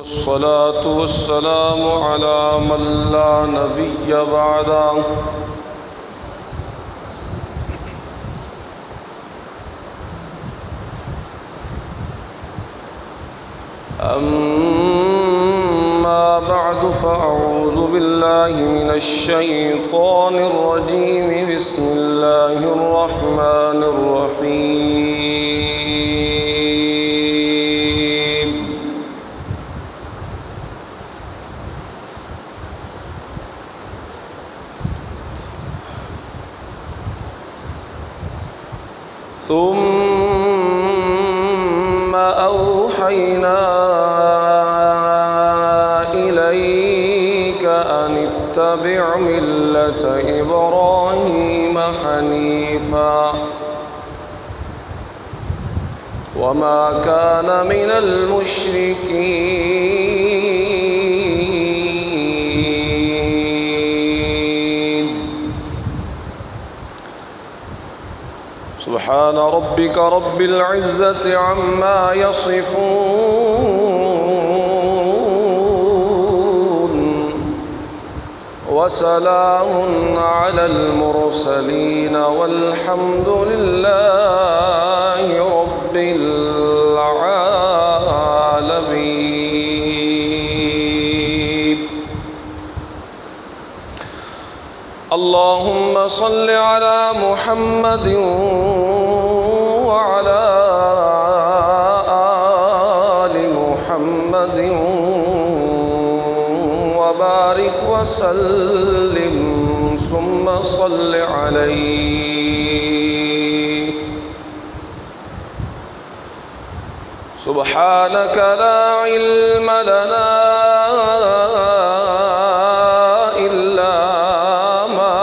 والصلاة والسلام على من لا نبي بعده أما بعد فأعوذ بالله من الشيطان الرجيم بسم الله الرحمن الرحيم ثم أوحينا إليك أن اتبع ملة إبراهيم حنيفا وما كان من المشركين سبحان ربك رب العزة عما يصفون وسلام على المرسلين والحمد لله رب العالمين. اللهم صل على محمد وعلى آل محمد وبارك وسلم ثم صل عليه. سبحانك لا علم لنا إلا ما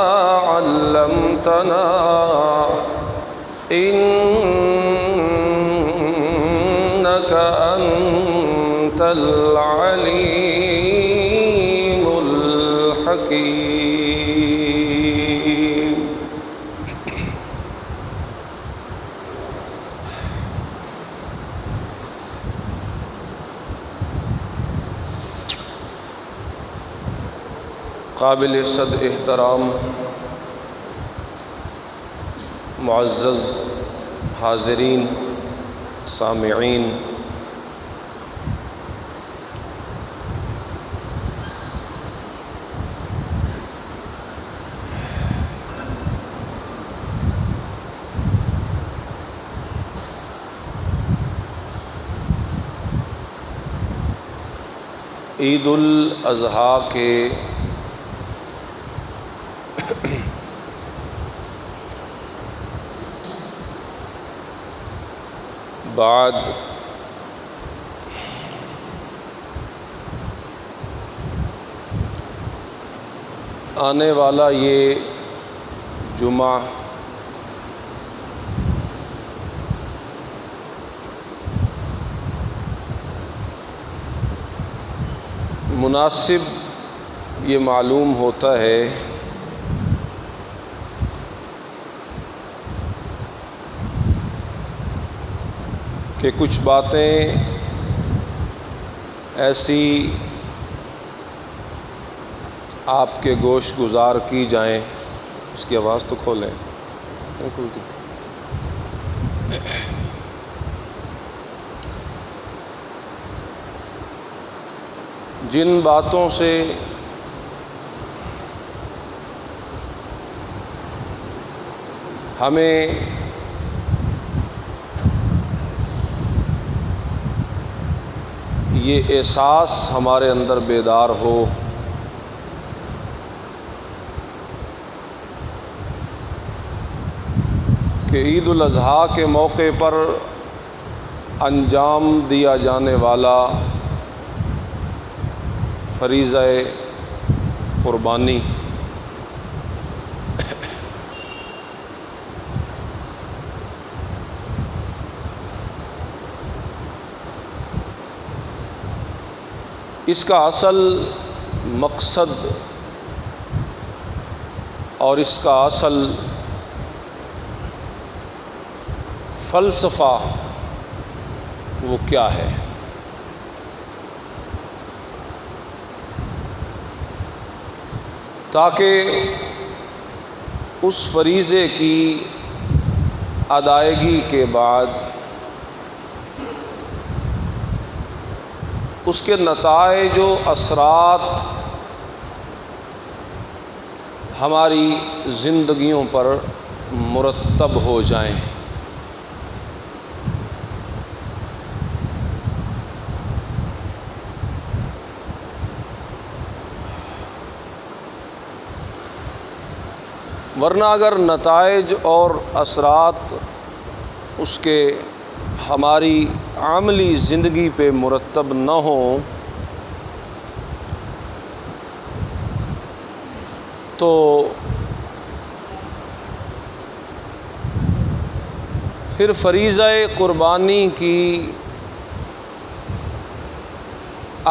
علمتنا إنك أنت العليم الحكيم. قابل صد احترام معزز حاضرین سامعین، عید الاضحیٰ کے بعد آنے والا یہ جمعہ مناسب یہ معلوم ہوتا ہے کہ کچھ باتیں ایسی آپ کے گوش گزار کی جائیں. اس کی آواز تو کھولیں، نہیں کھلتی. جن باتوں سے ہمیں یہ احساس ہمارے اندر بیدار ہو کہ عید الاضحیٰ کے موقع پر انجام دیا جانے والا فریضہ قربانی اس کا اصل مقصد اور اس کا اصل فلسفہ وہ کیا ہے؟ تاکہ اس فریضے کی ادائیگی کے بعد اس کے نتائج و اثرات ہماری زندگیوں پر مرتب ہو جائیں۔ ورنہ اگر نتائج اور اثرات اس کے ہماری عملی زندگی پہ مرتب نہ ہوں تو پھر فریضہ قربانی کی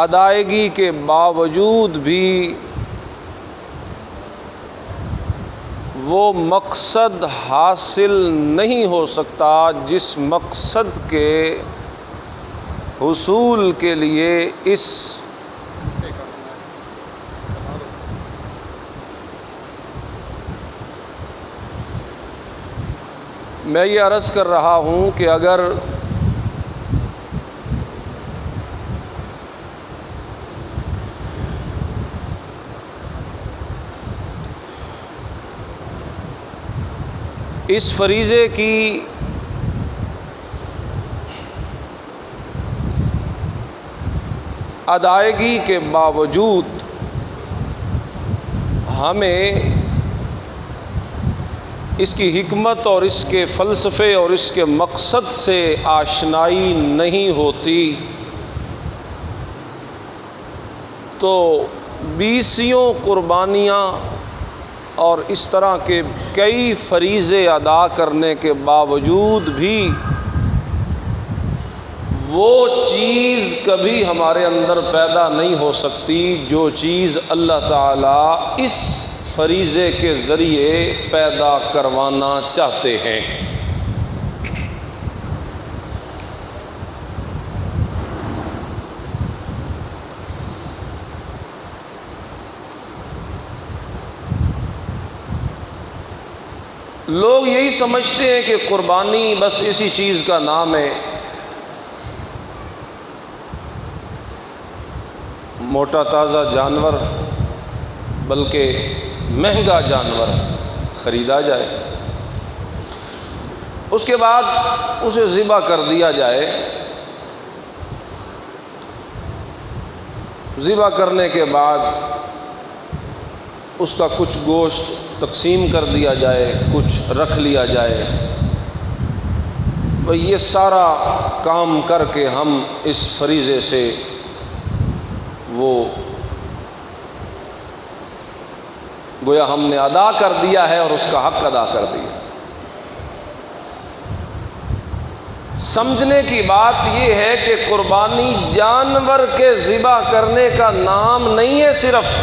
ادائیگی کے باوجود بھی وہ مقصد حاصل نہیں ہو سکتا جس مقصد کے حصول کے لیے میں یہ عرض کر رہا ہوں کہ اگر اس فریضے کی ادائیگی کے باوجود ہمیں اس کی حکمت اور اس کے فلسفے اور اس کے مقصد سے آشنائی نہیں ہوتی تو بیسیوں قربانیاں اور اس طرح کے کئی فریضے ادا کرنے کے باوجود بھی وہ چیز کبھی ہمارے اندر پیدا نہیں ہو سکتی جو چیز اللہ تعالیٰ اس فریضے کے ذریعے پیدا کروانا چاہتے ہیں۔ لوگ یہی سمجھتے ہیں کہ قربانی بس اسی چیز کا نام ہے، موٹا تازہ جانور بلکہ مہنگا جانور خریدا جائے، اس کے بعد اسے ذبح کر دیا جائے، ذبح کرنے کے بعد اس کا کچھ گوشت تقسیم کر دیا جائے، کچھ رکھ لیا جائے۔ یہ سارا کام کر کے ہم اس فریضے سے وہ گویا ہم نے ادا کر دیا ہے اور اس کا حق ادا کر دیا۔ سمجھنے کی بات یہ ہے کہ قربانی جانور کے ذبح کرنے کا نام نہیں ہے صرف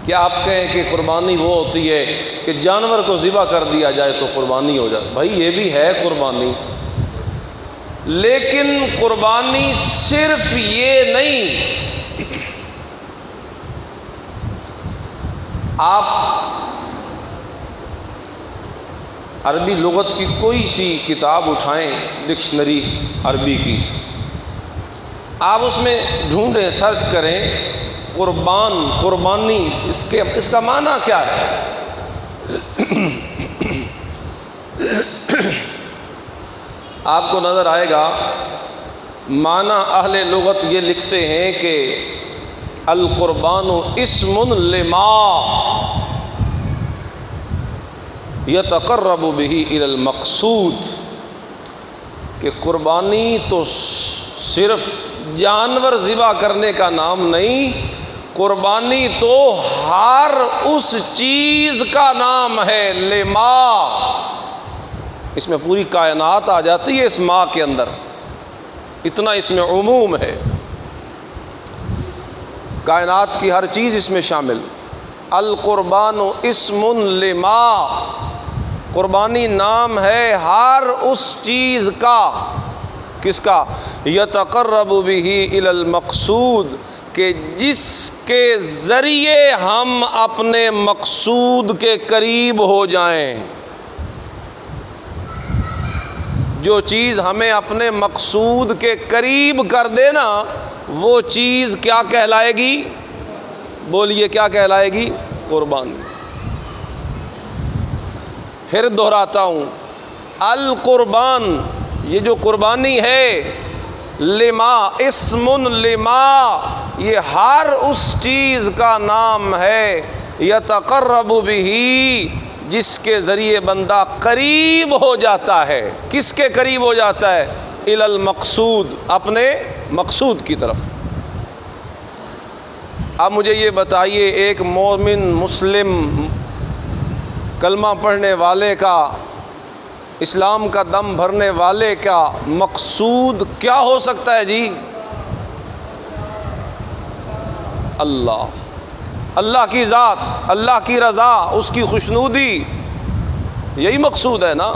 کہ آپ کہیں کہ قربانی وہ ہوتی ہے کہ جانور کو ذبح کر دیا جائے تو قربانی ہو جائے۔ بھائی یہ بھی ہے قربانی، لیکن قربانی صرف یہ نہیں۔ آپ عربی لغت کی کوئی سی کتاب اٹھائیں، ڈکشنری عربی کی، آپ اس میں ڈھونڈیں، سرچ کریں قربان، قربانی، اس کا معنی کیا ہے؟ آپ کو نظر آئے گا معنی اہل لغت یہ لکھتے ہیں کہ القربان اسم لما یتقرب به الی المقصود، کہ قربانی تو صرف جانور ذبح کرنے کا نام نہیں، قربانی تو ہر اس چیز کا نام ہے، لما، اس میں پوری کائنات آ جاتی ہے اس ماں کے اندر، اتنا اس میں عموم ہے، کائنات کی ہر چیز اس میں شامل۔ القربان اسم لما، قربانی نام ہے ہر اس چیز کا، کس کا؟ یتقرب به الی المقصود، کہ جس کے ذریعے ہم اپنے مقصود کے قریب ہو جائیں. جو چیز ہمیں اپنے مقصود کے قریب کر دے نا، وہ چیز کیا کہلائے گی؟ بولیے کیا کہلائے گی؟ قربانی. پھر دہراتا ہوں، القربان، یہ جو قربانی ہے، لما، اسم لما، یہ ہر اس چیز کا نام ہے یتقرب بہ، جس کے ذریعے بندہ قریب ہو جاتا ہے. کس کے قریب ہو جاتا ہے؟ الی المقصود، اپنے مقصود کی طرف. اب مجھے یہ بتائیے، ایک مومن مسلم کلمہ پڑھنے والے کا، اسلام کا دم بھرنے والے کا مقصود کیا ہو سکتا ہے جی؟ اللہ، اللہ کی ذات، اللہ کی رضا، اس کی خوشنودی، یہی مقصود ہے نا.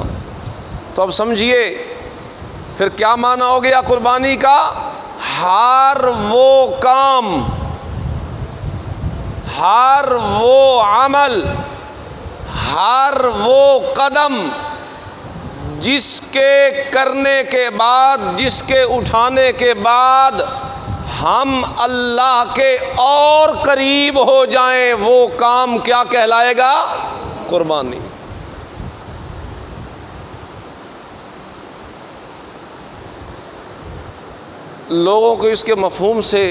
تو اب سمجھیے پھر کیا معنی ہو گیا قربانی کا؟ ہر وہ کام، ہر وہ عمل، ہر وہ قدم جس کے کرنے کے بعد، جس کے اٹھانے کے بعد ہم اللہ کے اور قریب ہو جائیں، وہ کام کیا کہلائے گا؟ قربانی. لوگوں کو اس کے مفہوم سے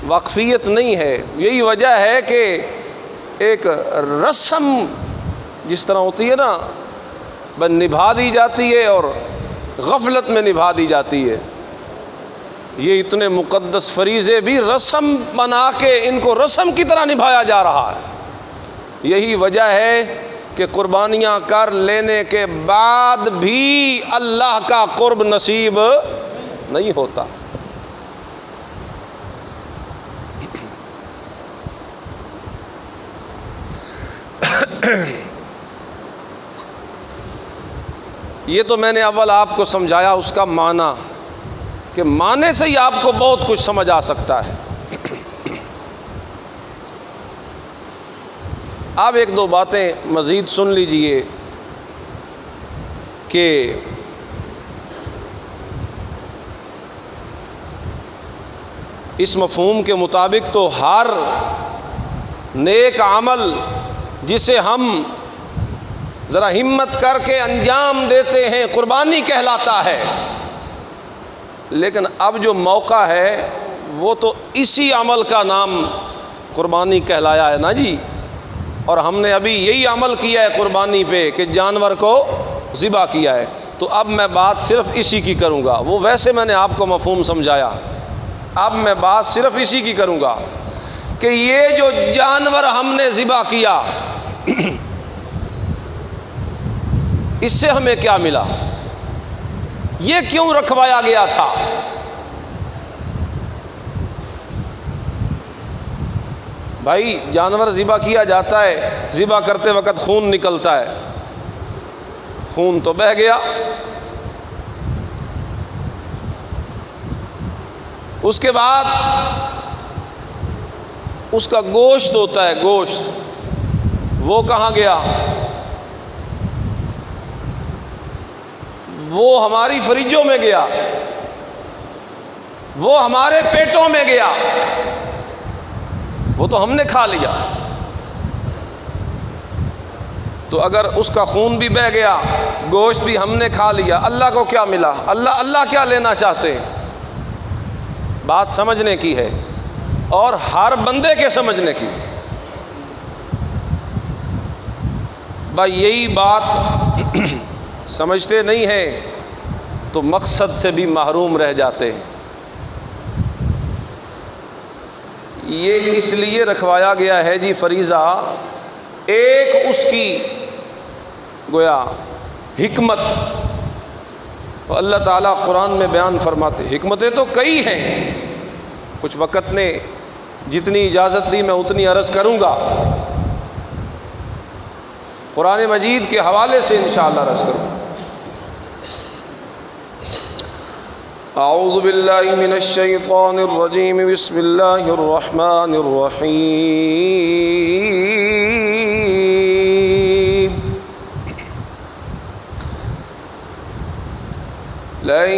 واقفیت نہیں ہے. یہی وجہ ہے کہ ایک رسم جس طرح ہوتی ہے نا، بس نبھا دی جاتی ہے اور غفلت میں نبھا دی جاتی ہے. یہ اتنے مقدس فریضے بھی رسم بنا کے ان کو رسم کی طرح نبھایا جا رہا ہے. یہی وجہ ہے کہ قربانیاں کر لینے کے بعد بھی اللہ کا قرب نصیب نہیں ہوتا. یہ تو میں نے اول آپ کو سمجھایا اس کا معنی، کہ معنی سے ہی آپ کو بہت کچھ سمجھ آ سکتا ہے. اب ایک دو باتیں مزید سن لیجئے کہ اس مفہوم کے مطابق تو ہر نیک عمل جسے ہم ذرا ہمت کر کے انجام دیتے ہیں قربانی کہلاتا ہے. لیکن اب جو موقع ہے وہ تو اسی عمل کا نام قربانی کہلایا ہے نا جی. اور ہم نے ابھی یہی عمل کیا ہے قربانی پہ کہ جانور کو ذبح کیا ہے. تو اب میں بات صرف اسی کی کروں گا. وہ ویسے میں نے آپ کو مفہوم سمجھایا، اب میں بات صرف اسی کی کروں گا کہ یہ جو جانور ہم نے ذبح کیا اس سے ہمیں کیا ملا؟ یہ کیوں رکھوایا گیا تھا؟ بھائی جانور ذبح کیا جاتا ہے، ذبح کرتے وقت خون نکلتا ہے، خون تو بہہ گیا. اس کے بعد اس کا گوشت ہوتا ہے، گوشت وہ کہاں گیا؟ وہ ہماری فریجوں میں گیا، وہ ہمارے پیٹوں میں گیا، وہ تو ہم نے کھا لیا. تو اگر اس کا خون بھی بہہ گیا، گوشت بھی ہم نے کھا لیا، اللہ کو کیا ملا؟ اللہ کیا لینا چاہتے ہیں؟ بات سمجھنے کی ہے اور ہر بندے کے سمجھنے کی. بھائی یہی بات سمجھتے نہیں ہیں تو مقصد سے بھی محروم رہ جاتے ہیں. یہ اس لیے رکھوایا گیا ہے جی فریضہ، ایک اس کی گویا حکمت اللہ تعالیٰ قرآن میں بیان فرماتے. حکمتیں تو کئی ہیں، کچھ وقت نے جتنی اجازت دی میں اتنی عرض کروں گا. قرآن مجید کے حوالے سے انشاءاللہ عرض کروں. اعوذ باللہ من الشیطان الرجیم بسم اللہ الرحمن الرحیم لن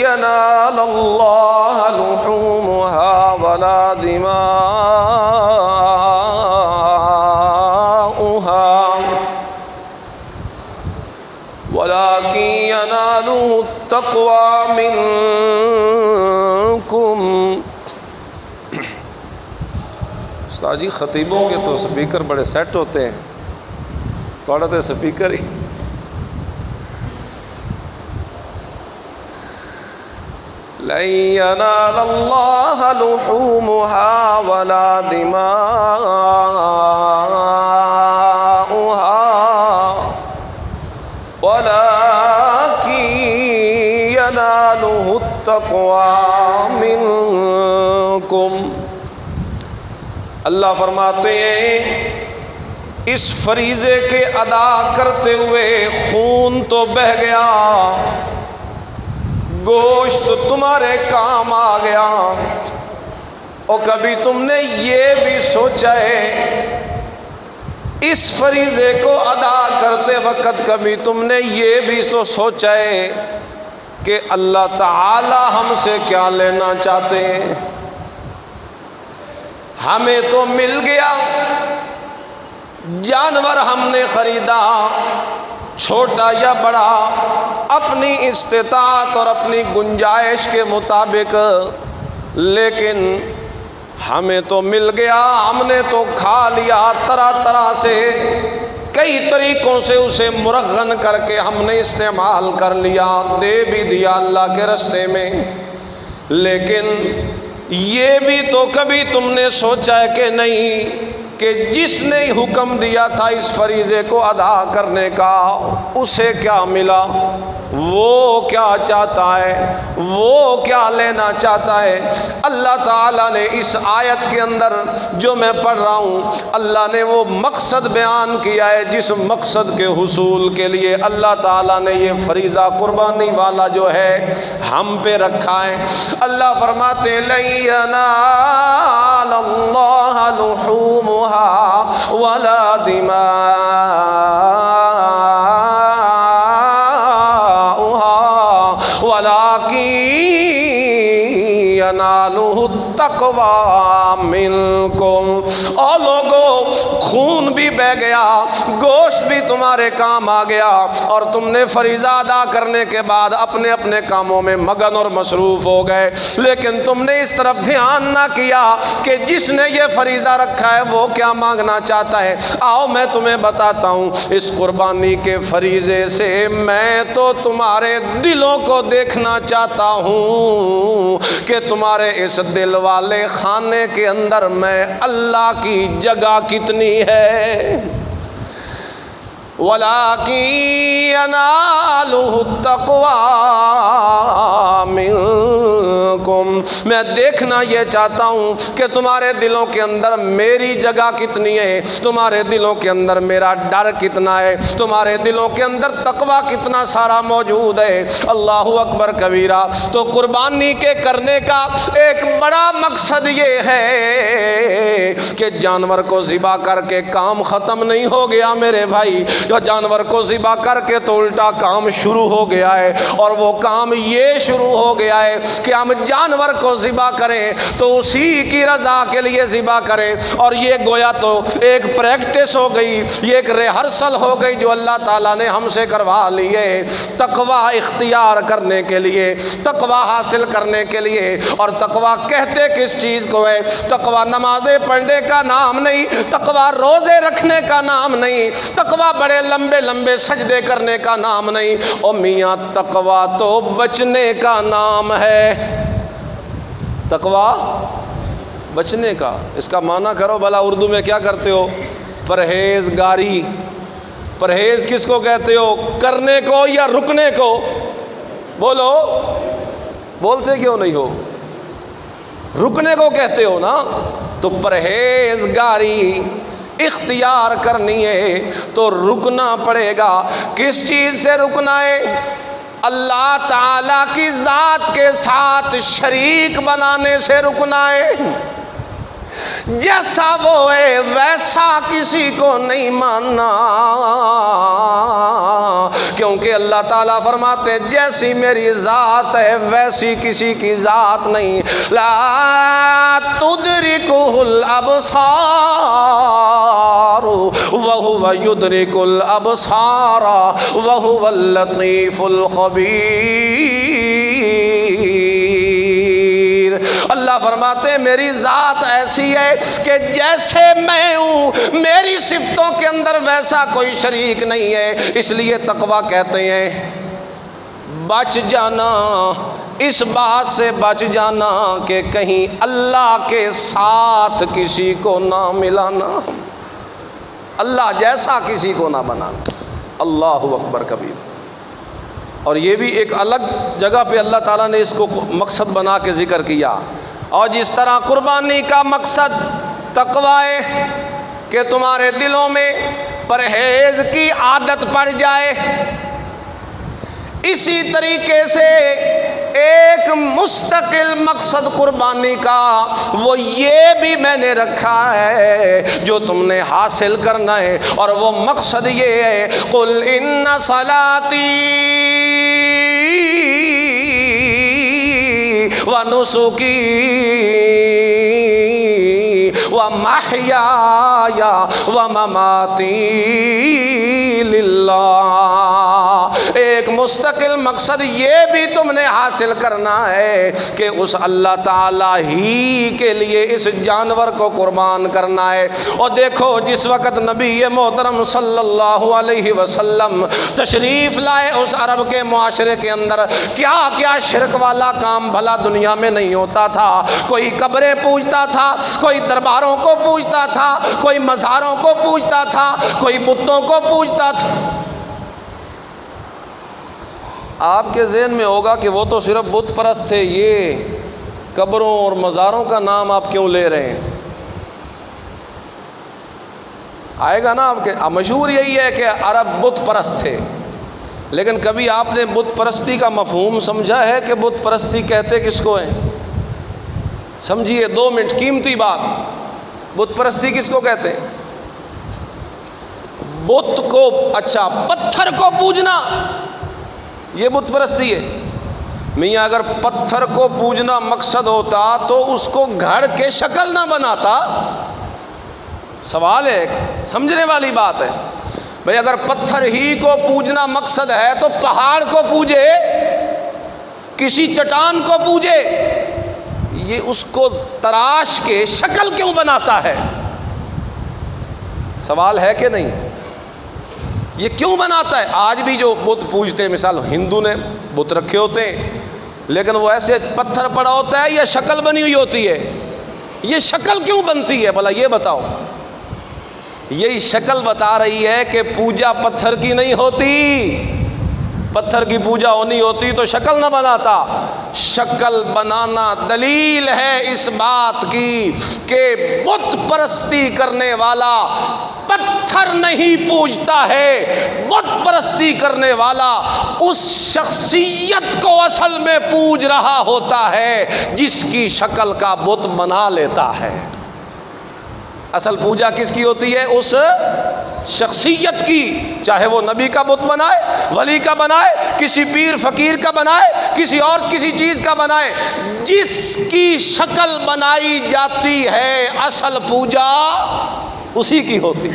ينال اللہ لحومها ولا دماؤها ولكن يناله التقوى منكم۔ استاد جی خطیبوں کے تو سپیکر بڑے سیٹ ہوتے ہیں، تھوڑا تو سپیکر ہی۔ لن ينال الله لحومها ولا دماؤها ولكن يناله التقوى منكم۔ اللہ فرماتے ہیں اس فریضے کے ادا کرتے ہوئے خون تو بہہ گیا، گوشت تمہارے کام آ گیا، اور کبھی تم نے یہ بھی سوچا ہے اس فریضے کو ادا کرتے وقت کبھی تم نے یہ بھی تو سوچا ہے کہ اللہ تعالی ہم سے کیا لینا چاہتے ہیں؟ ہمیں تو مل گیا، جانور ہم نے خریدا، چھوٹا یا بڑا، اپنی استطاعت اور اپنی گنجائش کے مطابق، لیکن ہمیں تو مل گیا، ہم نے تو کھا لیا، طرح طرح سے کئی طریقوں سے اسے مرغن کر کے ہم نے استعمال کر لیا، دے بھی دیا اللہ کے راستے میں، لیکن یہ بھی تو کبھی تم نے سوچا ہے کہ نہیں کہ جس نے حکم دیا تھا اس فریضے کو ادا کرنے کا اسے کیا ملا، وہ کیا چاہتا ہے، وہ کیا لینا چاہتا ہے؟ اللہ تعالیٰ نے اس آیت کے اندر جو میں پڑھ رہا ہوں، اللہ نے وہ مقصد بیان کیا ہے جس مقصد کے حصول کے لیے اللہ تعالیٰ نے یہ فریضہ قربانی والا جو ہے ہم پہ رکھا ہے۔ اللہ فرماتے ہیں لن ينال اللہ لحومها ولا دماؤها ولكن يناله التقوى منكم۔ اور لوگوں خون بھی بہہ گیا، گوشت بھی تمہارے کام آ گیا، اور تم نے فریضہ ادا کرنے کے بعد اپنے اپنے کاموں میں مگن اور مصروف ہو گئے، لیکن تم نے اس طرف دھیان نہ کیا کہ جس نے یہ فریضہ رکھا ہے وہ کیا مانگنا چاہتا ہے۔ آؤ میں تمہیں بتاتا ہوں، اس قربانی کے فریضے سے میں تو تمہارے دلوں کو دیکھنا چاہتا ہوں کہ تمہارے اس دل والے خانے کے اندر میں اللہ کی جگہ کتنی ہے۔ وَلَٰكِن يَنَالُهُ التَّقْوَىٰ مِنكُمْ۔ میں دیکھنا یہ چاہتا ہوں کہ تمہارے دلوں کے اندر میری جگہ کتنی ہے، تمہارے دلوں کے اندر میرا ڈر کتنا ہے، تمہارے دلوں کے اندر تقویٰ کتنا سارا موجود ہے۔ اللہ اکبر کبیرہ۔ تو قربانی کے کرنے کا ایک بڑا مقصد یہ ہے کہ جانور کو ذبح کر کے کام ختم نہیں ہو گیا میرے بھائی، جانور کو ذبح کر کے تو الٹا کام شروع ہو گیا ہے، اور وہ کام یہ شروع ہو گیا ہے کہ ہم جانور کو ذبح کریں تو اسی کی رضا کے لیے ذبح کریں، اور یہ گویا تو ایک پریکٹس ہو گئی، یہ ایک ریہرسل ہو گئی جو اللہ تعالیٰ نے ہم سے کروا لی ہے تقویٰ اختیار کرنے کے لیے، تقویٰ حاصل کرنے کے لیے۔ اور تقویٰ کہتے کس چیز کو ہے؟ تقویٰ نمازیں پڑھنے کا نام نہیں، تقویٰ روزے رکھنے کا نام نہیں، تقویٰ بڑے لمبے لمبے سجدے کرنے کا نام نہیں، او میاں تقویٰ تو بچنے کا نام ہے۔ تقویٰ بچنے کا، اس کا معنی کرو بھلا اردو میں کیا کرتے ہو؟ پرہیزگاری۔ پرہیز کس کو کہتے ہو؟ کرنے کو یا رکنے کو؟ بولو، بولتے کیوں نہیں ہو؟ رکنے کو کہتے ہو نا۔ تو پرہیزگاری اختیار کرنی ہے تو رکنا پڑے گا۔ کس چیز سے رکنا ہے؟ اللہ تعالیٰ کی ذات کے ساتھ شریک بنانے سے رکنا ہے۔ جیسا وہ ہے ویسا کسی کو نہیں ماننا، کیونکہ اللہ تعالیٰ فرماتے جیسی میری ذات ہے ویسی کسی کی ذات نہیں۔ لا تدرکہ الابصار وہو یدرک الابصار وہو اللطیف الخبیر۔ اللہ فرماتے ہیں میری ذات ایسی ہے کہ جیسے میں ہوں میری صفتوں کے اندر ویسا کوئی شریک نہیں ہے۔ اس لیے تقویٰ کہتے ہیں بچ جانا، اس بات سے بچ جانا کہ کہیں اللہ کے ساتھ کسی کو نہ ملانا، اللہ جیسا کسی کو نہ بنانا۔ اللہ اکبر کبیر۔ اور یہ بھی ایک الگ جگہ پہ اللہ تعالیٰ نے اس کو مقصد بنا کے ذکر کیا۔ اور جس طرح قربانی کا مقصد تقویٰ ہے کہ تمہارے دلوں میں پرہیز کی عادت پڑ جائے، اسی طریقے سے ایک مستقل مقصد قربانی کا وہ یہ بھی میں نے رکھا ہے جو تم نے حاصل کرنا ہے، اور وہ مقصد یہ ہے قُلْ إِنَّ صَلَاتِي وَنُسُكِي وَمَحْيَايَ وَمَمَاتِي لِلَّهِ۔ ایک مستقل مقصد یہ بھی تم نے حاصل کرنا ہے کہ اس اللہ تعالیٰ ہی کے لیے اس جانور کو قربان کرنا ہے۔ اور دیکھو جس وقت نبی محترم صلی اللہ علیہ وسلم تشریف لائے اس عرب کے معاشرے کے اندر، کیا کیا شرک والا کام بھلا دنیا میں نہیں ہوتا تھا۔ کوئی قبریں پوجتا تھا، کوئی درباروں کو پوجتا تھا، کوئی مزاروں کو پوجتا تھا، کوئی بتوں کو پوجتا تھا۔ آپ کے ذہن میں ہوگا کہ وہ تو صرف بت پرست تھے، یہ قبروں اور مزاروں کا نام آپ کیوں لے رہے ہیں؟ آئے گا نا آپ کے مشہور یہی ہے کہ عرب بت پرست تھے، لیکن کبھی آپ نے بت پرستی کا مفہوم سمجھا ہے کہ بت پرستی کہتے کس کو ہیں؟ سمجھیے 2 منٹ قیمتی بات، بت پرستی کس کو کہتے ہیں؟ بت کو، اچھا پتھر کو پوجنا یہ بت پرستی ہے۔ میاں اگر پتھر کو پوجنا مقصد ہوتا تو اس کو گھڑ کے شکل نہ بناتا۔ سوال ہے، سمجھنے والی بات ہے بھئی، اگر پتھر ہی کو پوجنا مقصد ہے تو پہاڑ کو پوجے، کسی چٹان کو پوجے، یہ اس کو تراش کے شکل کیوں بناتا ہے؟ سوال ہے کہ نہیں؟ یہ کیوں بناتا ہے؟ آج بھی جو بت پوجتے ہیں، مثال ہندو نے بت رکھے ہوتے ہیں لیکن وہ ایسے پتھر پڑا ہوتا ہے یا شکل بنی ہوئی ہوتی ہے؟ یہ شکل کیوں بنتی ہے بھلا یہ بتاؤ؟ یہی شکل بتا رہی ہے کہ پوجا پتھر کی نہیں ہوتی۔ پتھر کی پوجا ہونی ہوتی تو شکل نہ بناتا۔ شکل بنانا دلیل ہے اس بات کی کہ بت پرستی کرنے والا پتھر نہیں پوجتا ہے، بت پرستی کرنے والا اس شخصیت کو اصل میں پوج رہا ہوتا ہے جس کی شکل کا بت بنا لیتا ہے۔ اصل پوجا کس کی ہوتی ہے؟ اس شخصیت کی، چاہے وہ نبی کا بت بنائے، ولی کا بنائے، کسی پیر فقیر کا بنائے، کسی اور کسی چیز کا بنائے، جس کی شکل بنائی جاتی ہے اصل پوجا اسی کی ہوتی،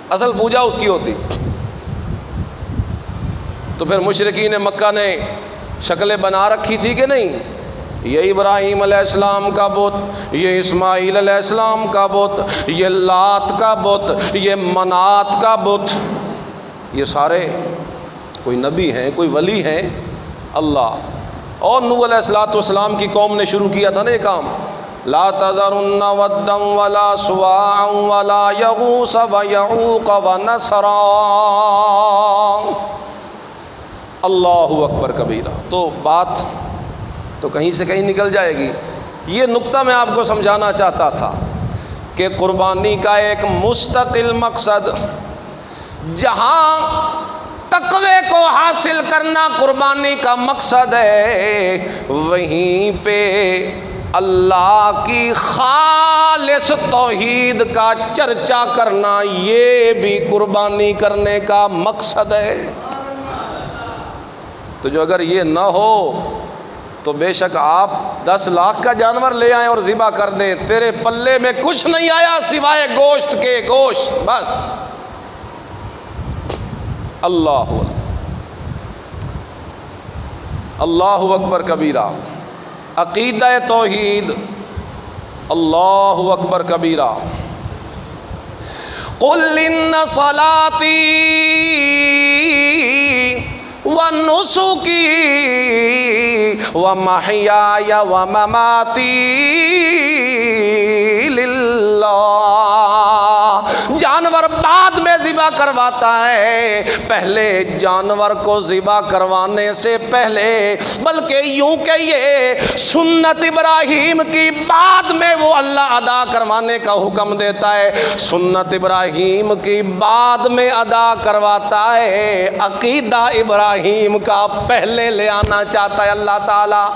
اصل پوجا اس کی ہوتی۔ تو پھر مشرکین مکہ نے شکلیں بنا رکھی تھی کہ نہیں؟ یہ ابراہیم علیہ السلام کا بت، یہ اسماعیل علیہ السلام کا بت، یہ لات کا بت، یہ منات کا بت، یہ سارے کوئی نبی ہیں، کوئی ولی ہیں اللہ۔ اور نوح علیہ السلام کی قوم نے شروع کیا تھا نا یہ کام، لا تذرن ودا ولا سواعا ولا یغوث ویعوق ونسرا۔ اللہ اکبر کبیرہ۔ تو بات تو کہیں سے کہیں نکل جائے گی۔ یہ نقطہ میں آپ کو سمجھانا چاہتا تھا کہ قربانی کا ایک مستقل مقصد، جہاں تقوی کو حاصل کرنا قربانی کا مقصد ہے، وہیں پہ اللہ کی خالص توحید کا چرچا کرنا یہ بھی قربانی کرنے کا مقصد ہے۔ تو جو اگر یہ نہ ہو تو بے شک آپ 10 لاکھ کا جانور لے آئیں اور ذبح کر دیں، تیرے پلے میں کچھ نہیں آیا سوائے گوشت کے، گوشت بس۔ اللہ اللہ اکبر کبیرہ، عقیدہ توحید، اللہ اکبر کبیرہ۔ قل ان صلاتی ونسکی ومحیای ومماتی للہ۔ جانور بعد میں ذبح کرواتا ہے، پہلے جانور کو ذبح کروانے سے پہلے، بلکہ یوں کہ یہ سنت ابراہیم کی بعد میں وہ اللہ ادا کروانے کا حکم دیتا ہے، سنت ابراہیم کی بعد میں ادا کرواتا ہے، عقیدہ ابراہیم کا پہلے لے آنا چاہتا ہے اللہ تعالیٰ،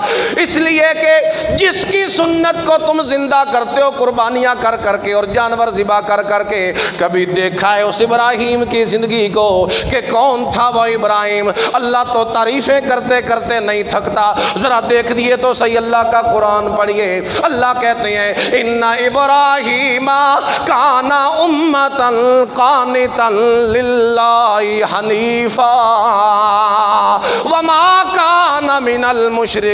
اس لیے کہ جس کی سنت کو تم زندہ کرتے ہو قربانیاں کر کر کے اور جانور ذبح کر کر کے، کبھی دیکھا ہے اس ابراہیم کی زندگی کو کہ کون تھا وہ ابراہیم؟ اللہ تو تعریفیں کرتے کرتے نہیں تھکتا، ذرا دیکھ دیے تو صحیح اللہ کا قرآن پڑھیے۔ اللہ کہتے ہیں ان ابراہیم کان امۃ قانتا للہ حنیفا وما کان من المشرکین۔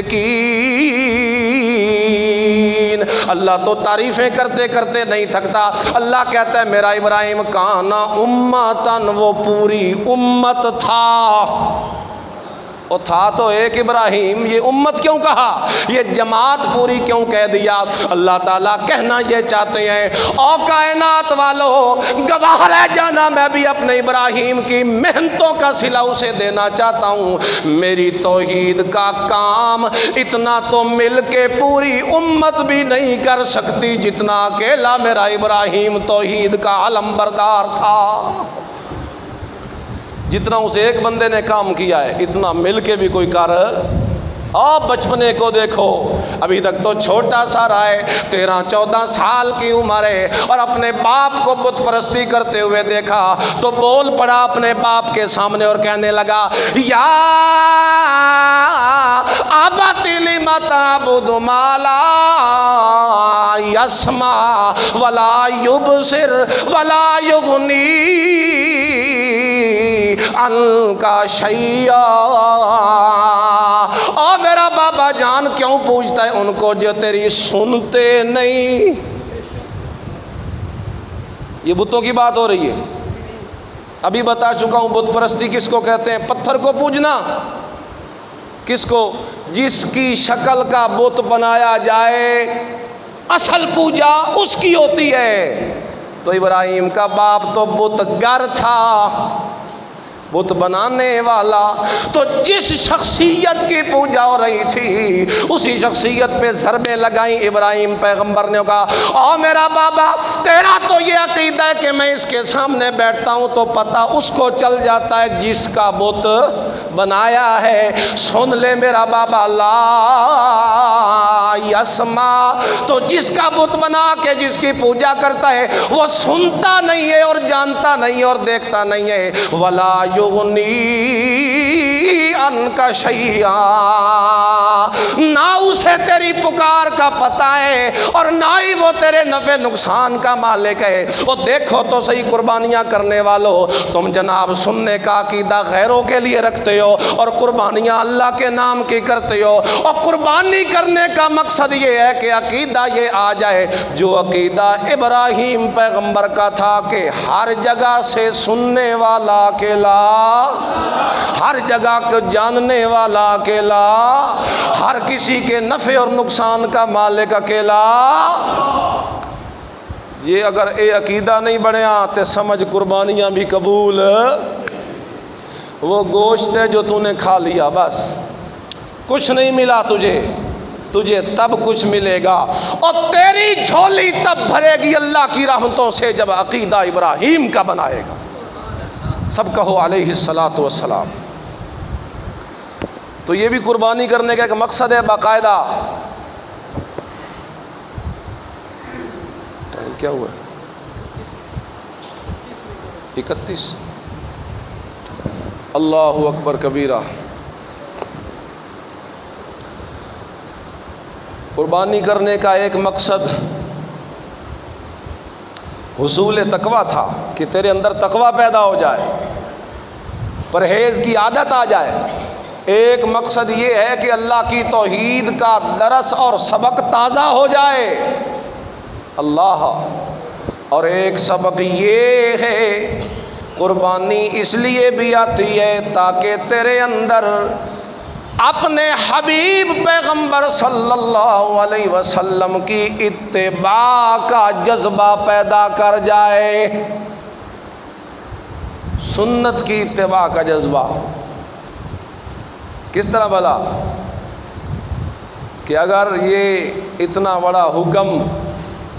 اللہ تو تعریفیں کرتے کرتے نہیں تھکتا، اللہ کہتا ہے میرا ابراہیم کانا امتن، وہ پوری امت تھا۔ وہ تھا تو ایک ابراہیم، یہ امت کیوں کہا، یہ جماعت پوری کیوں کہہ دیا؟ اللہ تعالیٰ کہنا یہ چاہتے ہیں او کائنات والو، گواہ رہ جانا میں بھی اپنے ابراہیم کی محنتوں کا صلہ اسے دینا چاہتا ہوں۔ میری توحید کا کام اتنا تو مل کے پوری امت بھی نہیں کر سکتی جتنا اکیلا میرا ابراہیم توحید کا علم بردار تھا۔ جتنا اس ایک بندے نے کام کیا ہے اتنا مل کے بھی کوئی کر۔ آپ بچپنے کو دیکھو، ابھی تک تو چھوٹا سا رہا ہے، 13-14 سال کی عمر ہے، اور اپنے باپ کو بت پرستی کرتے ہوئے دیکھا تو بول پڑا اپنے باپ کے سامنے اور کہنے لگا یا ابت لم تعبد ما لا یسمع ولا یبصر ولا یغنی عنک شیئا۔ اور میرا بابا جان کیوں پوچھتا ہے ان کو جو تیری سنتے نہیں؟ یہ بتوں کی بات ہو رہی ہے، ابھی بتا چکا ہوں بت پرستی کس کو کہتے ہیں، پتھر کو پوجنا۔ کس کو؟ جس کی شکل کا بت بنایا جائے اصل پوجا اس کی ہوتی ہے۔ تو ابراہیم کا باپ تو بت گر تھا، بت بنانے والا، تو جس شخصیت کی پوجا ہو رہی تھی اسی شخصیت پہ ضربیں لگائیں۔ ابراہیم پیغمبر نے کہا او میرا بابا، تیرا تو یہ عقیدہ ہے کہ میں اس کے سامنے بیٹھتا ہوں تو پتہ اس کو چل جاتا ہے جس کا بت بنایا ہے۔ سن لے میرا بابا، لا یسمع، تو جس کا بت بنا کے جس کی پوجا کرتا ہے وہ سنتا نہیں ہے اور جانتا نہیں ہے اور دیکھتا نہیں ہے، ولا یغنی عنک شیئا، نہ اسے تیری پکار کا پتہ ہے اور نہ ہی وہ تیرے نفع نقصان کا مالک ہے۔ وہ دیکھو تو صحیح قربانیاں کرنے والوں، تم جناب سننے کا عقیدہ غیروں کے لیے رکھتے ہو اور قربانیاں اللہ کے نام کی کرتے ہو، اور قربانی کرنے کا مقصد یہ ہے کہ عقیدہ یہ آ جائے جو عقیدہ ابراہیم پیغمبر کا تھا کہ ہر جگہ سے سننے والا اکیلا، ہر جگہ کو جاننے والا اکیلا، ہر کسی کے نفع اور نقصان کا مالک اکیلا۔ یہ اگر اے عقیدہ نہیں بڑھیا تو سمجھ قربانیاں بھی قبول، وہ گوشت ہے جو تو نے کھا لیا، بس کچھ نہیں ملا تجھے تب کچھ ملے گا، اور تیری جھولی تب بھرے گی اللہ کی رحمتوں سے جب عقیدہ ابراہیم کا بنائے گا۔ سب کہو علیہ الصلاۃ والسلام۔ تو یہ بھی قربانی کرنے کا ایک مقصد ہے باقاعدہ۔ ٹائم کیا ہوا؟ 31۔ اللہ اکبر کبیرہ۔ قربانی کرنے کا ایک مقصد حصول تقویٰ تھا کہ تیرے اندر تقویٰ پیدا ہو جائے، پرہیز کی عادت آ جائے۔ ایک مقصد یہ ہے کہ اللہ کی توحید کا درس اور سبق تازہ ہو جائے اللہ، اور ایک سبق یہ ہے قربانی اس لیے بھی آتی ہے تاکہ تیرے اندر اپنے حبیب پیغمبر صلی اللہ علیہ وسلم کی اتباع کا جذبہ پیدا کر جائے، سنت کی اتباع کا جذبہ۔ کس طرح بھلا؟ کہ اگر یہ اتنا بڑا حکم،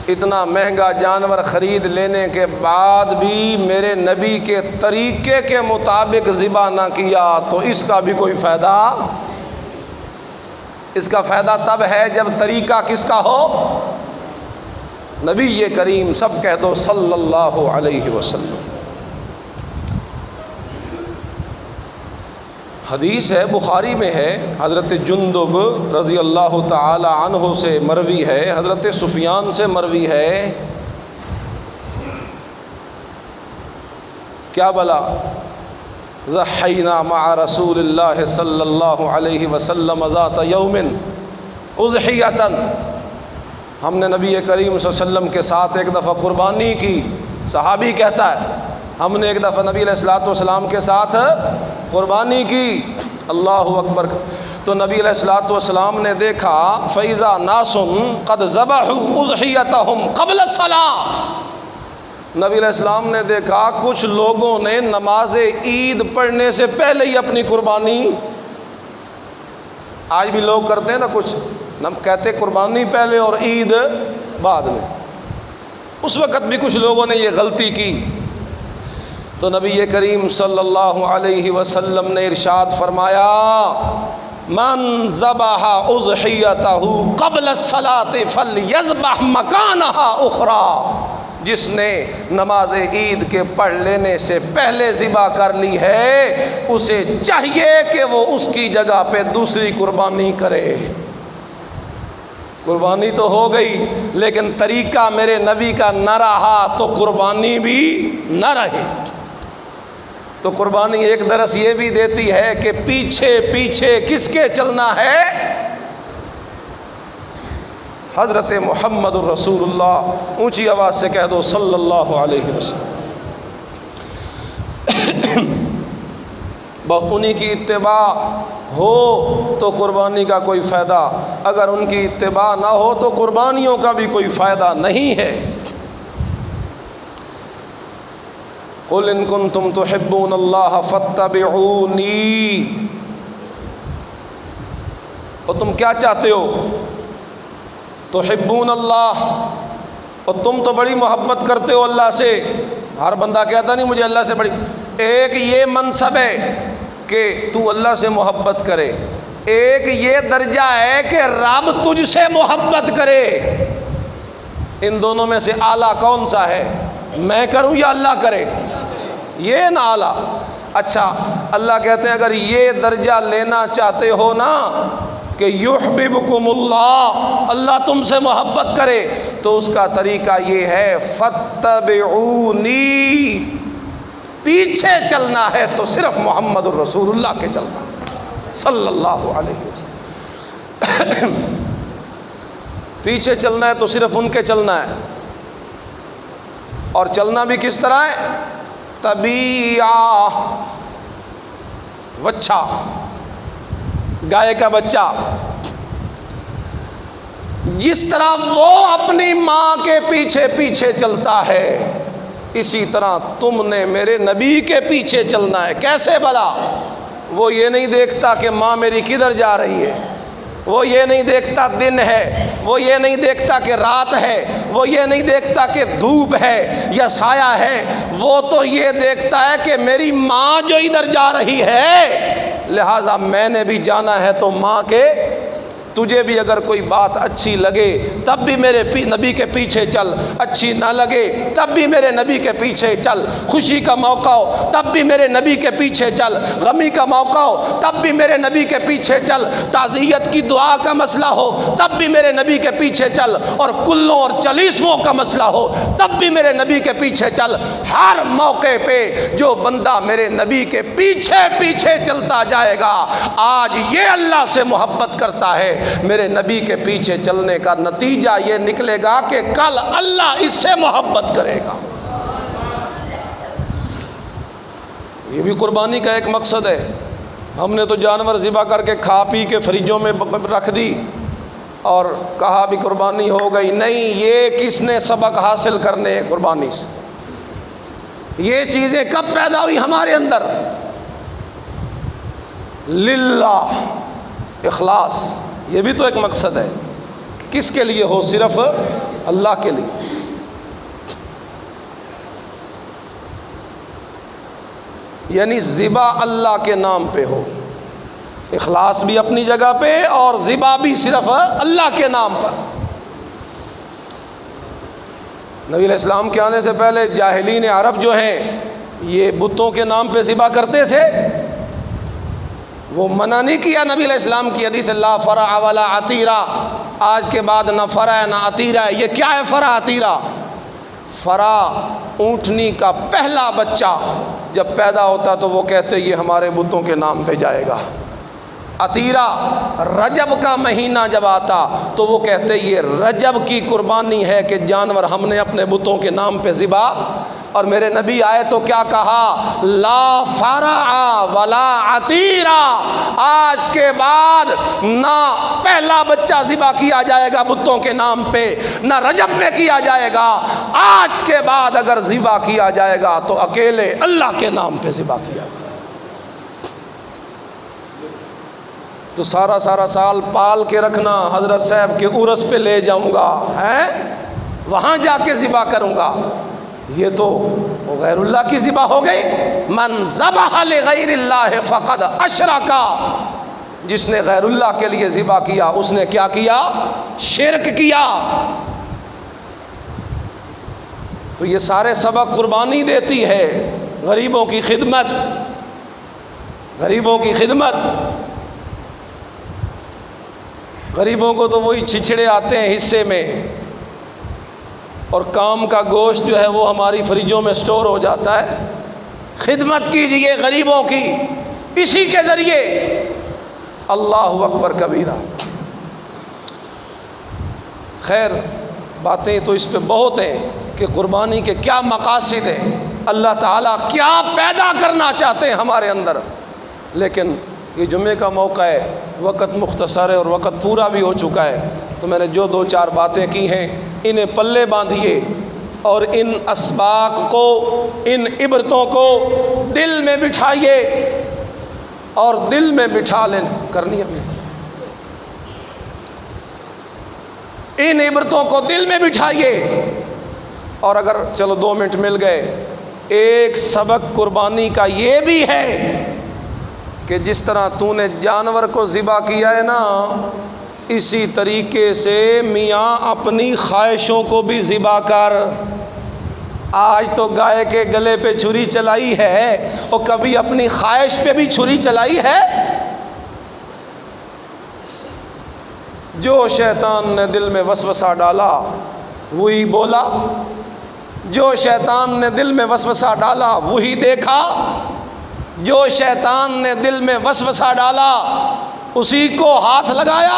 اتنا مہنگا جانور خرید لینے کے بعد بھی میرے نبی کے طریقے کے مطابق ذبح نہ کیا تو اس کا بھی کوئی فائدہ؟ اس کا فائدہ تب ہے جب طریقہ کس کا ہو؟ نبی کریم، سب کہہ دو صلی اللہ علیہ وسلم۔ حدیث ہے، بخاری میں ہے، حضرت جندب رضی اللہ تعالی عنہ سے مروی ہے، حضرت سفیان سے مروی ہے، کیا بلا؟ ضحینا مع رسول اللہ صلی اللہ علیہ وسلم ذات یوم اضحیۃ، ہم نے نبی کریم صلی اللہ علیہ وسلم کے ساتھ ایک دفعہ قربانی کی۔ صحابی کہتا ہے ہم نے ایک دفعہ نبی علیہ الصلوۃ والسلام کے ساتھ قربانی کی۔ اللہ اکبر۔ تو نبی علیہ الصلوۃ والسلام نے دیکھا فَإِذَا نَاسٌ قَدْ ذَبَحُوا أُضْحِيَتَهُمْ قَبْلَ الصَّلَاةِ، نبی علیہ السلام نے دیکھا کچھ لوگوں نے نماز عید پڑھنے سے پہلے ہی اپنی قربانی، آج بھی لوگ کرتے ہیں نا، کچھ کہتے قربانی پہلے اور عید بعد میں، اس وقت بھی کچھ لوگوں نے یہ غلطی کی۔ تو نبی کریم صلی اللہ علیہ وسلم نے ارشاد فرمایا من ذبح اضحیتہ قبل الصلاۃ فلیذبح مکانہا اخری، جس نے نماز عید کے پڑھ لینے سے پہلے ذبح کر لی ہے اسے چاہیے کہ وہ اس کی جگہ پہ دوسری قربانی کرے۔ قربانی تو ہو گئی لیکن طریقہ میرے نبی کا نہ رہا تو قربانی بھی نہ رہی۔ تو قربانی ایک درس یہ بھی دیتی ہے کہ پیچھے پیچھے کس کے چلنا ہے؟ حضرت محمد الرسول اللہ، اونچی آواز سے کہہ دو صلی اللہ علیہ وسلم۔ انہی کی اتباع ہو تو قربانی کا کوئی فائدہ، اگر ان کی اتباع نہ ہو تو قربانیوں کا بھی کوئی فائدہ نہیں ہے۔ قل ان کنتم تحبون اللہ فاتبعونی، اور تم کیا چاہتے ہو؟ تحبون اللہ، اور تم تو بڑی محبت کرتے ہو اللہ سے۔ ہر بندہ کہتا نہیں مجھے اللہ سے بڑی، ایک یہ منصب ہے کہ تو اللہ سے محبت کرے، ایک یہ درجہ ہے کہ رب تجھ سے محبت کرے۔ ان دونوں میں سے اعلیٰ کون سا ہے؟ میں کروں یا اللہ کرے؟ یہ نہ اعلیٰ۔ اچھا اللہ کہتے ہیں اگر یہ درجہ لینا چاہتے ہو نا کہ یحببکم اللہ، اللہ تم سے محبت کرے، تو اس کا طریقہ یہ ہے فاتبعونی، پیچھے چلنا ہے تو صرف محمد الرسول اللہ کے چلنا صلی اللہ علیہ وسلم، پیچھے چلنا ہے تو صرف ان کے چلنا ہے۔ اور چلنا بھی کس طرح ہے؟ طبیعہ، بچہ، گائے کا بچہ، جس طرح وہ اپنی ماں کے پیچھے پیچھے چلتا ہے اسی طرح تم نے میرے نبی کے پیچھے چلنا ہے۔ کیسے بھلا؟ وہ یہ نہیں دیکھتا کہ ماں میری کدھر جا رہی ہے، وہ یہ نہیں دیکھتا دن ہے، وہ یہ نہیں دیکھتا کہ رات ہے، وہ یہ نہیں دیکھتا کہ دھوپ ہے یا سایہ ہے، وہ تو یہ دیکھتا ہے کہ میری ماں جو ادھر جا رہی ہے، لہٰذا میں نے بھی جانا ہے، تو ماں کے تجھے بھی اگر کوئی بات اچھی لگے تب بھی میرے نبی کے پیچھے چل، اچھی نہ لگے تب بھی میرے نبی کے پیچھے چل، خوشی کا موقع ہو تب بھی میرے نبی کے پیچھے چل، غمی کا موقع ہو تب بھی میرے نبی کے پیچھے چل، تعزیت کی دعا کا مسئلہ ہو تب بھی میرے نبی کے پیچھے چل، اور کلوں اور چالیسووں کا مسئلہ ہو تب بھی میرے نبی کے پیچھے چل۔ ہر موقع پہ جو بندہ میرے نبی کے پیچھے پیچھے چلتا جائے گا، آج یہ اللہ سے محبت کرتا ہے، میرے نبی کے پیچھے چلنے کا نتیجہ یہ نکلے گا کہ کل اللہ اس سے محبت کرے گا۔ یہ بھی قربانی کا ایک مقصد ہے۔ ہم نے تو جانور ذبح کر کے کھا پی کے فریجوں میں رکھ دی اور کہا بھی قربانی ہو گئی، نہیں، یہ کس نے سبق حاصل کرنے ہیں قربانی سے؟ یہ چیزیں کب پیدا ہوئی ہمارے اندر؟ للہ، اخلاص، یہ بھی تو ایک مقصد ہے۔ کس کے لیے ہو؟ صرف اللہ کے لیے۔ یعنی ذبح اللہ کے نام پہ ہو، اخلاص بھی اپنی جگہ پہ اور ذبح بھی صرف اللہ کے نام پر۔ نبی علیہ السلام کے آنے سے پہلے جاہلین عرب جو ہیں یہ بتوں کے نام پہ ذبح کرتے تھے، وہ منع نہیں کیا نبی علیہ السلام کی حدیث لا فرع ولا عتیرہ، آج کے بعد نہ فرع ہے نہ عتیرہ ہے۔ یہ کیا ہے فرع عتیرہ؟ فرع اونٹنی کا پہلا بچہ جب پیدا ہوتا تو وہ کہتے یہ ہمارے بتوں کے نام پہ جائے گا۔ عتیرہ رجب کا مہینہ جب آتا تو وہ کہتے یہ رجب کی قربانی ہے کہ جانور ہم نے اپنے بتوں کے نام پہ ذبح، اور میرے نبی آئے تو کیا کہا؟ لا فرع ولا عتیرہ، آج کے بعد نہ پہلا بچہ ذبح کیا جائے گا بتوں کے نام پہ، نہ رجب میں کیا جائے گا، آج کے بعد اگر ذبح کیا جائے گا تو اکیلے اللہ کے نام پہ ذبح کیا جائے گا۔ تو سارا سال پال کے رکھنا، حضرت صاحب کے عرس پہ لے جاؤں گا، وہاں جا کے ذبح کروں گا، یہ تو غیر اللہ کی ذبح ہو گئی۔ من ذبح لغیر اللہ فقد اشرک، جس نے غیر اللہ کے لیے ذبح کیا اس نے کیا کیا؟ شرک کیا۔ تو یہ سارے سبق قربانی دیتی ہے، غریبوں کی خدمت، غریبوں کی خدمت۔ غریبوں کو تو وہی چھچڑے آتے ہیں حصے میں، اور کام کا گوشت جو ہے وہ ہماری فریجوں میں سٹور ہو جاتا ہے۔ خدمت کیجئے غریبوں کی، اسی کے ذریعے اللہ اکبر کبیرہ۔ خیر، باتیں تو اس پہ بہت ہیں کہ قربانی کے کیا مقاصد ہیں، اللہ تعالیٰ کیا پیدا کرنا چاہتے ہیں ہمارے اندر، لیکن یہ جمعے کا موقع ہے، وقت مختصر ہے اور وقت پورا بھی ہو چکا ہے، تو میں نے جو 2-4 باتیں کی ہیں انہیں پلے باندھیے اور ان اسباق کو، ان عبرتوں کو دل میں بٹھائیے، اور دل میں بٹھا لیں کرنی ہمیں، ان عبرتوں کو دل میں بٹھائیے۔ اور اگر چلو 2 منٹ مل گئے، ایک سبق قربانی کا یہ بھی ہے کہ جس طرح تو نے جانور کو ذبح کیا ہے نا، اسی طریقے سے میاں اپنی خواہشوں کو بھی ذبح کر۔ آج تو گائے کے گلے پہ چھری چلائی ہے، اور کبھی اپنی خواہش پہ بھی چھری چلائی ہے؟ جو شیطان نے دل میں وسوسہ ڈالا وہی بولا، جو شیطان نے دل میں وسوسہ ڈالا وہی دیکھا، جو شیطان نے دل میں وسوسہ ڈالا اسی کو ہاتھ لگایا،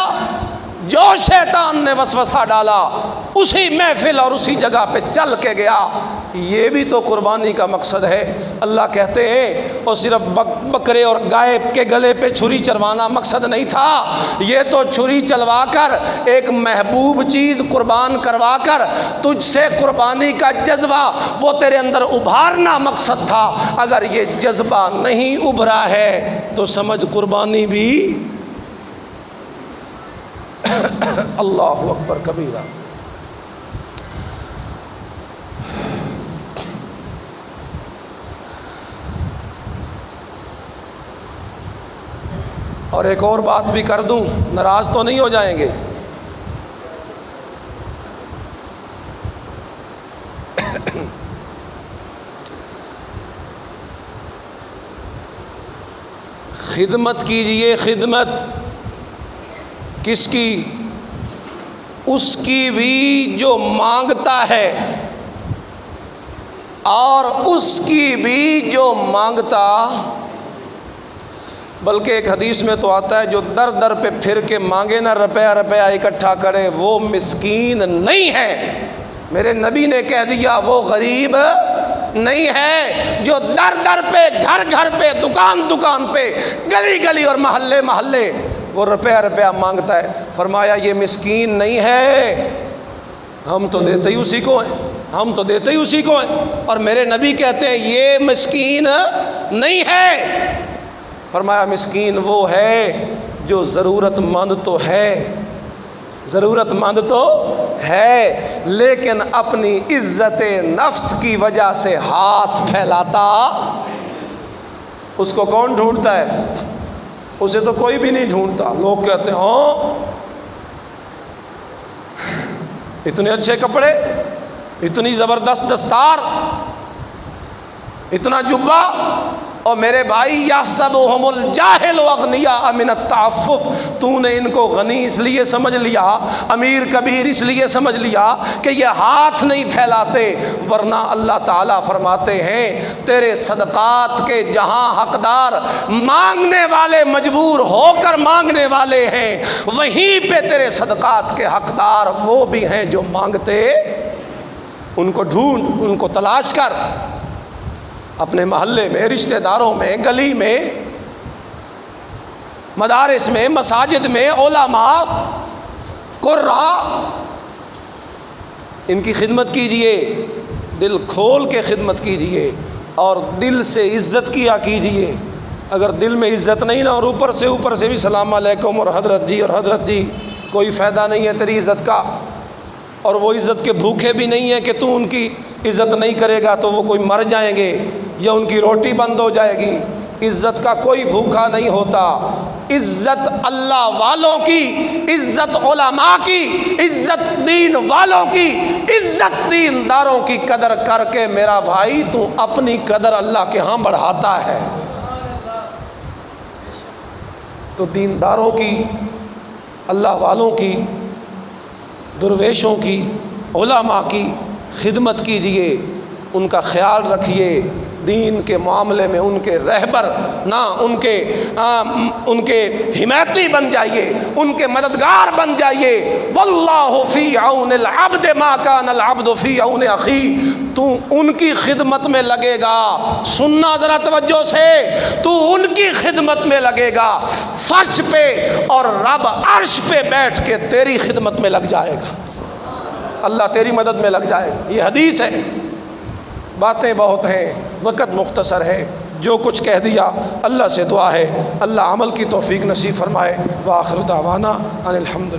جو شیطان نے وسوسہ ڈالا اسی محفل اور اسی جگہ پہ چل کے گیا۔ یہ بھی تو قربانی کا مقصد ہے۔ اللہ کہتے ہیں اور صرف بکرے اور گائے کے گلے پہ چھری چلوانا مقصد نہیں تھا، یہ تو چھری چلوا کر ایک محبوب چیز قربان کروا کر تجھ سے قربانی کا جذبہ وہ تیرے اندر ابھارنا مقصد تھا۔ اگر یہ جذبہ نہیں ابھرا ہے تو سمجھ قربانی بھی اللہ اکبر کبیرہ۔ اور ایک اور بات بھی کر دوں، ناراض تو نہیں ہو جائیں گے؟ خدمت کیجئے، خدمت کس کی؟ اس کی بھی جو مانگتا ہے، اور اس کی بھی جو مانگتا، بلکہ ایک حدیث میں تو آتا ہے جو در در پہ پھر کے مانگے نہ روپیہ روپیہ اکٹھا کرے وہ مسکین نہیں ہے۔ میرے نبی نے کہہ دیا وہ غریب نہیں ہے جو در در پہ، گھر گھر پہ، دکان دکان پہ، گلی گلی اور محلے محلے وہ روپیہ روپیہ مانگتا ہے۔ فرمایا یہ مسکین نہیں ہے، ہم تو دیتے ہی اسی کو ہیں، ہم تو دیتے ہی اسی کو ہیں۔ اور میرے نبی کہتے ہیں یہ مسکین نہیں ہے، فرمایا مسکین وہ ہے جو ضرورت مند تو ہے، ضرورت مند تو ہے، لیکن اپنی عزت نفس کی وجہ سے ہاتھ پھیلاتا۔ اس کو کون ڈھونڈتا ہے؟ اسے تو کوئی بھی نہیں ڈھونڈتا۔ لوگ کہتے ہیں ہاں اتنے اچھے کپڑے، اتنی زبردست دستار، اتنا جبہ، اور میرے بھائی یحسبهم الجاہل اغنیاء من التعفف، تو نے ان کو غنی اس لیے سمجھ لیا، امیر کبیر اس لیے سمجھ لیا کہ یہ ہاتھ نہیں پھیلاتے، ورنہ اللہ تعالیٰ فرماتے ہیں تیرے صدقات کے جہاں حقدار مانگنے والے مجبور ہو کر مانگنے والے ہیں، وہیں پہ تیرے صدقات کے حقدار وہ بھی ہیں جو مانگتے۔ ان کو ڈھونڈ، ان کو تلاش کر، اپنے محلے میں، رشتہ داروں میں، گلی میں، مدارس میں، مساجد میں، علماء، قراء، ان کی خدمت کیجئے، دل کھول کے خدمت کیجئے اور دل سے عزت کیا کیجئے۔ اگر دل میں عزت نہیں نا، اور اوپر سے بھی سلام علیکم اور حضرت جی، کوئی فائدہ نہیں ہے تیری عزت کا، اور وہ عزت کے بھوکے بھی نہیں ہیں کہ تو ان کی عزت نہیں کرے گا تو وہ کوئی مر جائیں گے یا ان کی روٹی بند ہو جائے گی۔ عزت کا کوئی بھوکا نہیں ہوتا۔ عزت اللہ والوں کی، عزت علماء کی، عزت دین والوں کی، عزت دین داروں کی قدر کر کے میرا بھائی تو اپنی قدر اللہ کے ہاں بڑھاتا ہے۔ تو دینداروں کی، اللہ والوں کی، درویشوں کی، علماء کی خدمت کیجئے، ان کا خیال رکھیے، دین کے معاملے میں ان کے رہبر نہ، ان کے حمایتی بن جائیے، ان کے مددگار بن جائیے۔ واللہ فی عون العبد ما کان العبد فی عون اخی، تو ان کی خدمت میں لگے گا، سننا ذرا توجہ سے، تو ان کی خدمت میں لگے گا فرش پہ، اور رب عرش پہ بیٹھ کے تیری خدمت میں لگ جائے گا، اللہ تیری مدد میں لگ جائے گا۔ یہ حدیث ہے۔ باتیں بہت ہیں، وقت مختصر ہے، جو کچھ کہہ دیا اللہ سے دعا ہے اللہ عمل کی توفیق نصیب فرمائے۔ وآخر دعوانا ان الحمد